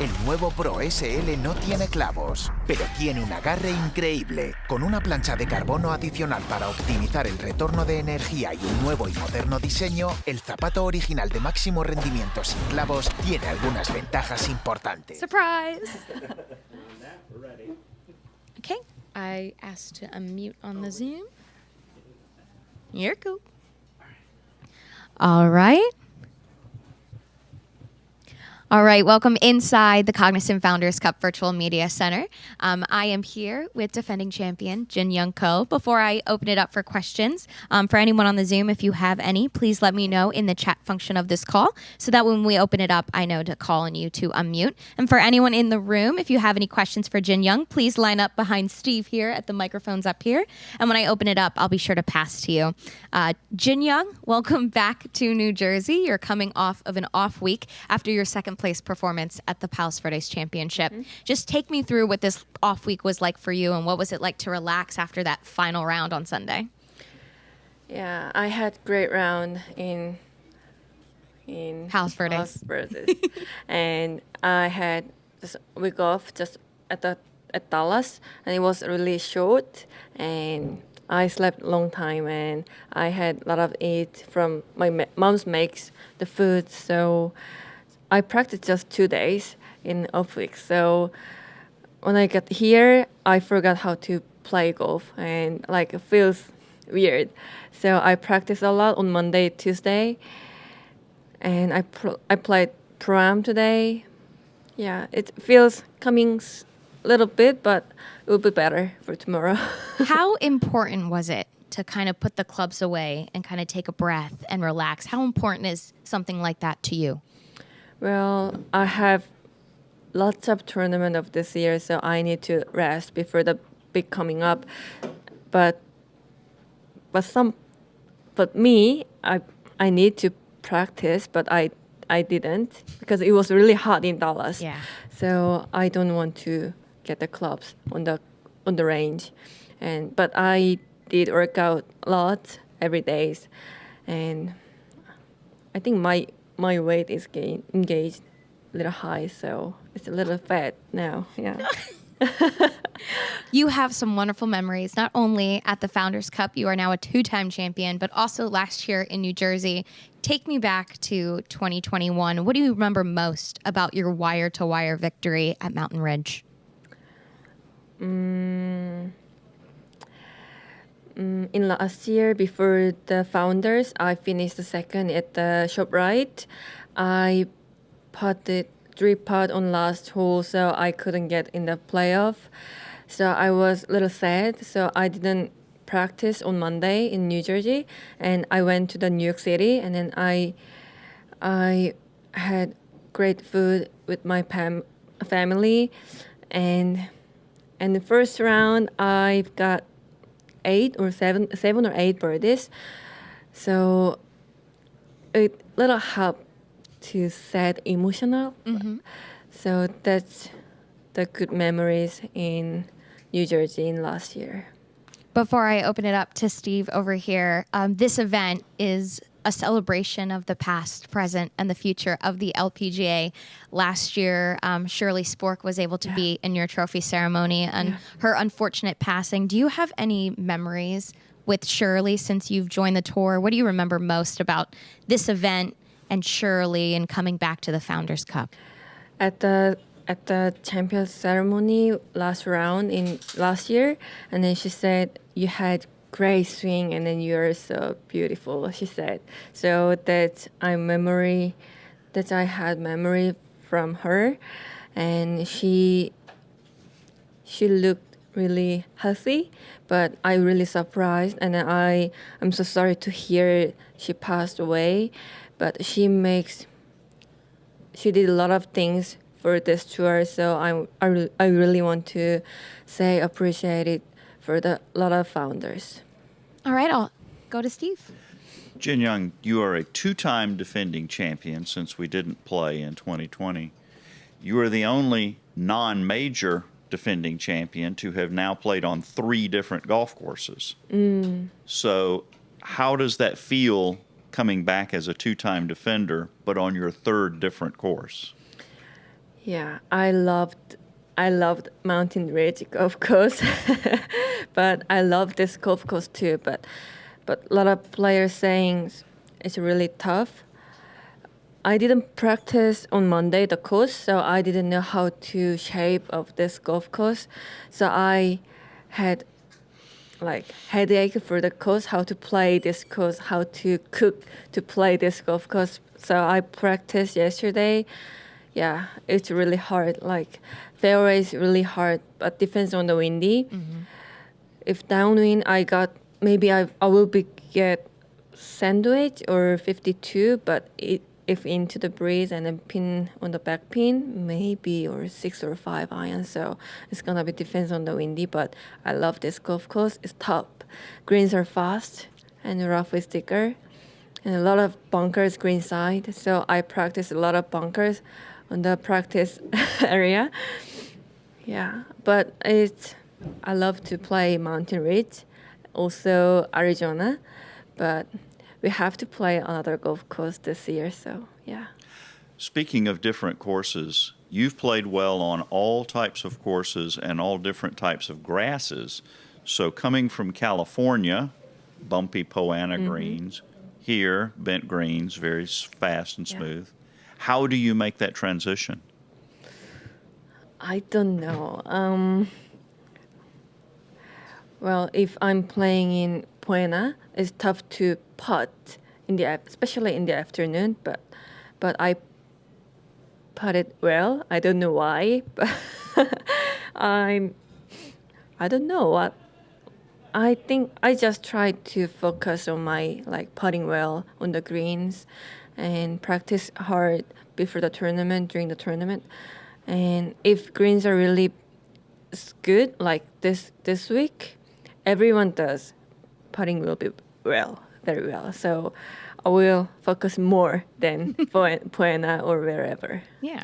El nuevo Pro SL no tiene clavos, pero tiene un agarre increíble. Con una plancha de carbono adicional para optimizar el retorno de energía y un nuevo y moderno diseño, el zapato original de máximo rendimiento sin clavos tiene algunas ventajas importantes. Surprise! Okay, I asked to unmute on the Zoom. You're cool. All right. All right, welcome inside the Cognizant Founders Cup Virtual Media Center. I am here with defending champion Jin Young Ko. Before I open it up for questions, for anyone on the Zoom, if you have any, please let me know in the chat function of this call so that when we open it up, I know to call on you to unmute. And for anyone in the room, if you have any questions for Jin Young, please line up behind Steve here at the microphones up here. And when I open it up, I'll be sure to pass to you. Jin Young, welcome back to New Jersey. You're coming off of an off week after your second place performance at the Palos Verdes Championship. Just take me through what this off week was like for you and what was it like to relax after that final round on Sunday? Yeah, I had great round in Palos Verdes. Palos Verdes. And I had this week off just at Dallas, and it was really short, and I slept a long time, and I had a lot of eat from my mom's makes the food, so I practiced just 2 days in off week. So when I got here, I forgot how to play golf, and like it feels weird. So I practiced a lot on Monday, Tuesday, and I played pro-am today. Yeah, it feels coming a little bit, but it will be better for tomorrow. How important was it to kind of put the clubs away and kind of take a breath and relax? How important is something like that to you? Well, I have lots of tournament of this year, so I need to rest before the big coming up. But me, I need to practice, but I didn't because it was really hot in Dallas. Yeah. So I don't want to get the clubs on the range, but I did work out a lot every day, and I think my weight is engaged a little high, so it's a little fat now. Yeah. You have some wonderful memories, not only at the Founders Cup, you are now a 2-time champion, but also last year in New Jersey. Take me back to 2021. What do you remember most about your wire-to-wire victory at Mountain Ridge? In last year, before the Founders, I finished the second at the ShopRite. I putted 3-putt on last hole, so I couldn't get in the playoff. So I was a little sad, so I didn't practice on Monday in New Jersey, and I went to the New York City, and then I had great food with my family, and the first round I've got 7 or 8 birdies, so it little help to set emotional. So that's the good memories in New Jersey in last year. Before I open it up to Steve over here, this event is a celebration of the past, present, and the future of the LPGA. Last year, Shirley Spork was able to be in your trophy ceremony and her unfortunate passing. Do you have any memories with Shirley since you've joined the tour? What do you remember most about this event and Shirley and coming back to the Founders Cup? At the champion ceremony last round in last year, and then she said, "You had great swing, and then you're so beautiful," she said. So that I had memory from her, and she looked really healthy, but I really surprised, and I'm so sorry to hear she passed away, but she did a lot of things for this tour, so I really want to say appreciate it for a lot of founders. All right, I'll go to Steve. Jin Young, you are a 2-time defending champion since we didn't play in 2020. You are the only non-major defending champion to have now played on 3 different golf courses. So how does that feel coming back as a 2-time defender, but on your 3rd different course? Yeah, I loved Mountain Ridge golf course, but I love this golf course too. But a lot of players saying it's really tough. I didn't practice on Monday the course, so I didn't know how to shape of this golf course. So I had like headache for the course, how to play this course, how to cook to play this golf course. So I practiced yesterday. Yeah, it's really hard. Like fairway is really hard, but depends on the windy. If downwind, I will get sandwich or 52, but if into the breeze and then pin on the back pin, maybe or 6 or 5 iron. So it's gonna be depends on the windy. But I love this golf course. It's tough. Greens are fast and the rough is thicker, and a lot of bunkers green side. So I practice a lot of bunkers on the practice area. Yeah, but I love to play Mountain Ridge, also Arizona, but we have to play another golf course this year. So yeah. Speaking of different courses, you've played well on all types of courses and all different types of grasses. So coming from California, bumpy Poana greens, here bent greens, very fast and smooth. How do you make that transition? I don't know. Well, if I'm playing in Poana, it's tough to putt especially in the afternoon. But I putt it well. I don't know why, but I don't know what. I think I just try to focus on my putting well on the greens, and practice hard before the tournament, during the tournament. And if greens are really good, like this week, everyone does. Putting will be very well. So I will focus more than Poana or wherever. Yeah.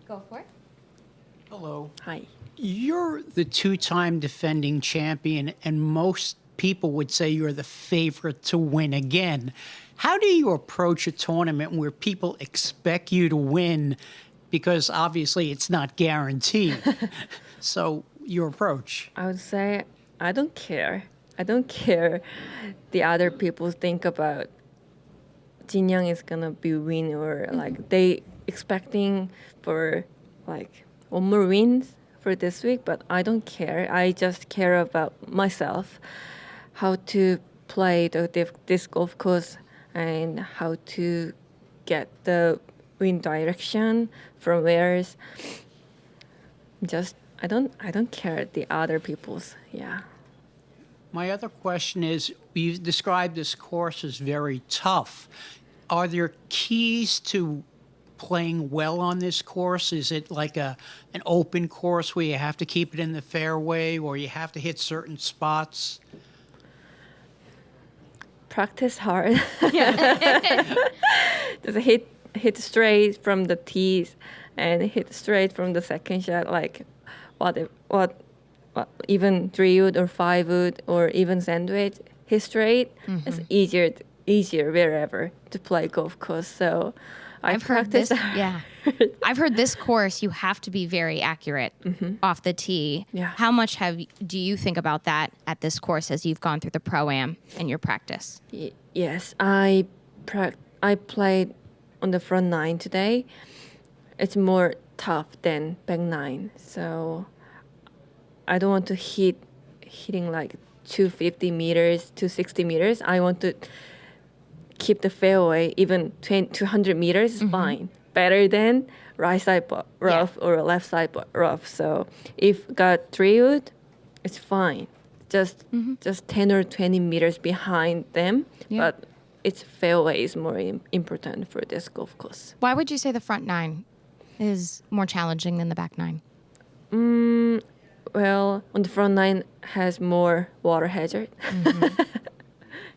Go for it. Hello. Hi. You're the two-time defending champion, and most people would say you're the favorite to win again. How do you approach a tournament where people expect you to win? Because obviously it's not guaranteed. So your approach. I would say I don't care. I don't care the other people think about Jin Young is gonna be win, or they expecting for one more wins for this week, but I don't care. I just care about myself, how to play this golf course, and how to get the wind direction from where's. Just I don't care the other people's. Yeah. My other question is, you described this course as very tough. Are there keys to playing well on this course? Is it like an open course where you have to keep it in the fairway, or you have to hit certain spots? Practice hard. Just hit straight from the tees and hit straight from the second shot. What even 3-wood or 5-wood or even sandwich, hit straight. It's easier wherever to play golf course. So I've heard this. Yeah, I've heard this course. You have to be very accurate off the tee. Yeah. How much do you think about that at this course as you've gone through the pro-am and your practice? Yes, I played on the front nine today. It's more tough than back nine, so I don't want to hitting 250 meters, 260 meters. I want to keep the fairway, even 200 meters is fine. Better than right side rough or left side rough. So if got 3-wood, it's fine. Just 10 or 20 meters behind them. Yeah. But its fairway is more important for this golf course. Why would you say the front nine is more challenging than the back nine? Well, on the front nine has more water hazard.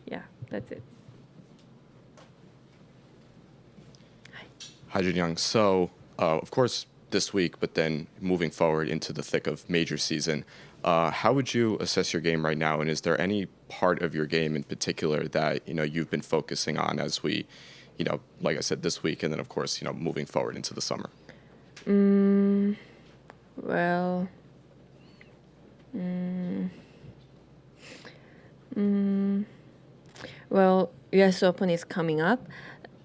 Yeah, that's it. Hi, Jin Young. So, of course, this week, but then moving forward into the thick of major season, how would you assess your game right now? And is there any part of your game in particular that you've been focusing on as we like I said, this week, and then of course, moving forward into the summer? Well, well, U.S. Open is coming up.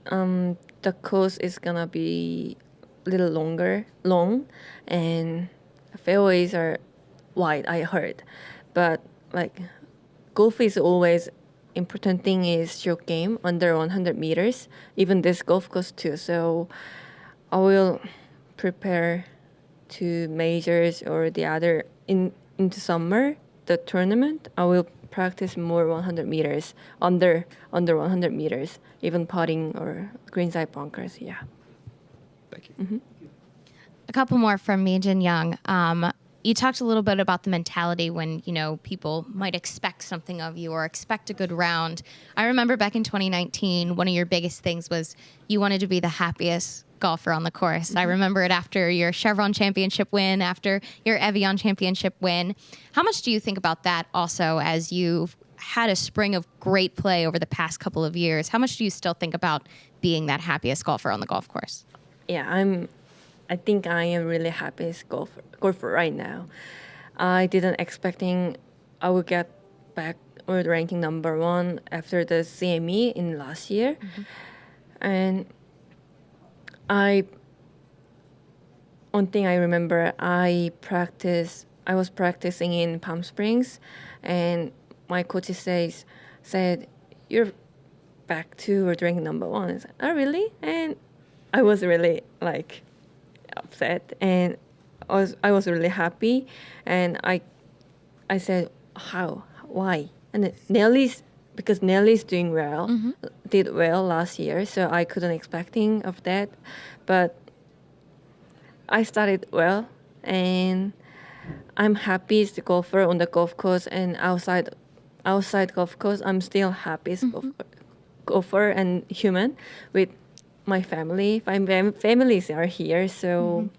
The course is gonna be a little long, and fairways are wide, I heard. But like, golf is always important thing is short game under 100 meters, even this golf course too. So I will prepare to majors or the other into summer, the tournament. I will practice more 100 meters, under 100 meters, even putting or greenside bunkers. Yeah. Thank you. A couple more from me, Jin Young. You talked a little bit about the mentality when, people might expect something of you or expect a good round. I remember back in 2019, one of your biggest things was you wanted to be the happiest golfer on the course. I remember it after your Chevron championship win, after your Evian championship win. How much do you think about that also as you've had a spring of great play over the past couple of years? How much do you still think about being that happiest golfer on the golf course? Yeah, I think I am really happiest golfer right now. I didn't expecting I would get back or ranking number 1 after the CME in last year. And one thing I remember, I was practicing in Palm Springs, and my coach said, "You're back to ranking number 1." I said, "Oh, really?" And I was really upset, and I was really happy, and I said, "How? Why?" And because Nelly's doing well, did well last year, so I couldn't expecting of that, but I started well, and I'm happiest golfer on the golf course, and outside golf course, I'm still happiest golfer and human with my family. My families are here, so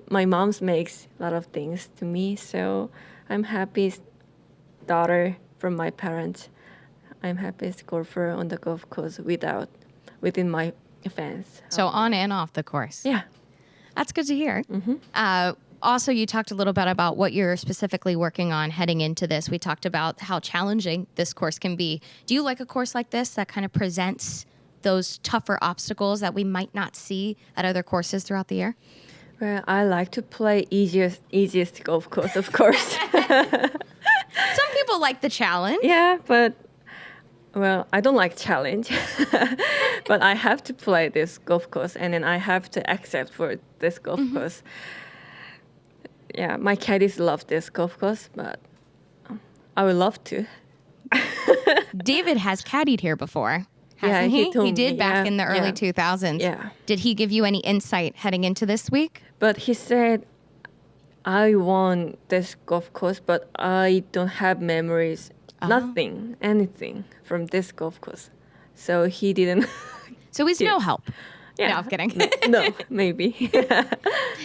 my mom makes a lot of things to me, so I'm happiest daughter from my parents. I'm happiest golfer on the golf course within my fans. So on and off the course. Yeah. That's good to hear. Also, you talked a little bit about what you're specifically working on heading into this. We talked about how challenging this course can be. Do you like a course like this that kind of presents those tougher obstacles that we might not see at other courses throughout the year? Well, I like to play easiest golf course, of course. Some people like the challenge. Yeah, but I don't like challenge. But I have to play this golf course, and then I have to accept for this golf course. Yeah, my caddies love this golf course, but I would love to. David has caddied here before, Yeah, hasn't he? told He did me, back yeah, in the early yeah. 2000s. Yeah. Did he give you any insight heading into this week? But he said, I won this golf course, but I don't have memories, anything from this golf course. So he didn't. So he's no help. Yeah. No, I'm kidding. No, maybe.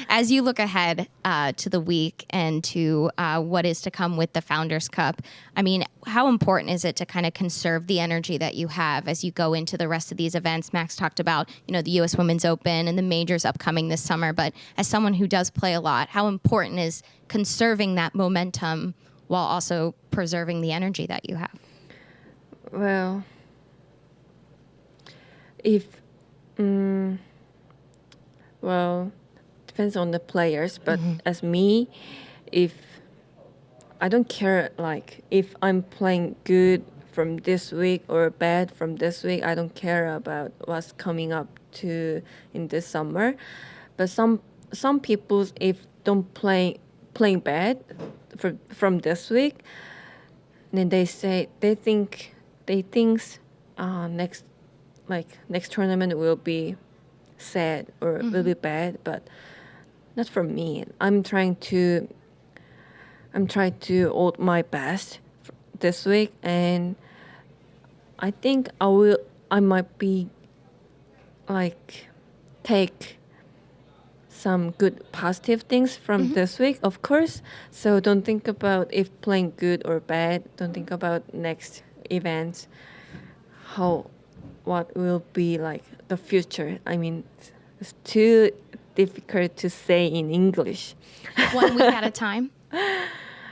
As you look ahead to the week and to what is to come with the Founders Cup, I mean, how important is it to kind of conserve the energy that you have as you go into the rest of these events? Max talked about, the U.S. Women's Open and the majors upcoming this summer, but as someone who does play a lot, how important is conserving that momentum while also preserving the energy that you have? Well, depends on the players, but as me, if I don't care, if I'm playing good from this week or bad from this week, I don't care about what's coming up in this summer. But some people, if don't playing bad from this week, then they think next tournament will be sad or will be bad, but not for me. I'm trying to hold my best this week, and I think I might be take some good positive things from this week, of course. So don't think about if playing good or bad. Don't think about next events, how what will be like the future. I mean, it's too difficult to say in English. 1 week at a time.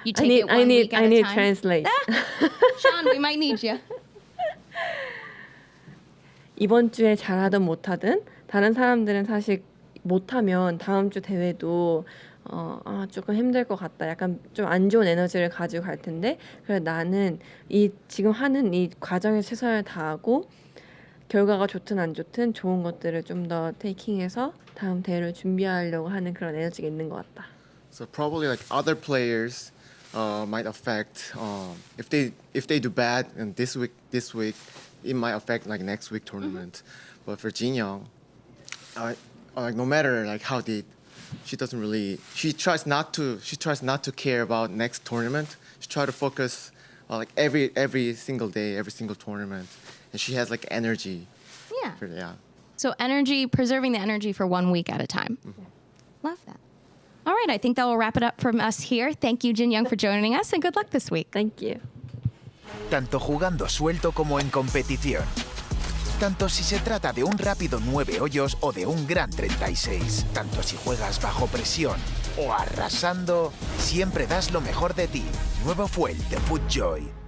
You take it 1 week at I a need time. translate. Sean, we might need you. 이번 주에 잘하든 못하든 다른 사람들은 사실 못하면 다음 주 대회도 조금 힘들 것 같다. 약간 좀 안 좋은 에너지를 가지고 갈 텐데 그래 나는 이 지금 하는 이 과정에 최선을 다하고 결과가 좋든 안 좋든 좋은 것들을 좀 더 테이킹해서 다음 대회를 준비하려고 하는 그런 에너지가 있는 것 같다. So probably like other players might affect if they do bad and this week it might affect like next week tournament. But for Jin Young, like no matter like how she tries not to care about next tournament. She tries to focus like every single day, every single tournament, and she has like energy. Yeah. So preserving the energy for 1 week at a time. Love that. All right, I think that will wrap it up from us here. Thank you, Jin Young, for joining us, and good luck this week. Thank you. Tanto jugando suelto como en competición. Tanto si se trata de un rápido 9 hoyos o de un gran 36. Tanto si juegas bajo presión o arrasando, siempre das lo mejor de ti. Nuevo Fuel de FootJoy.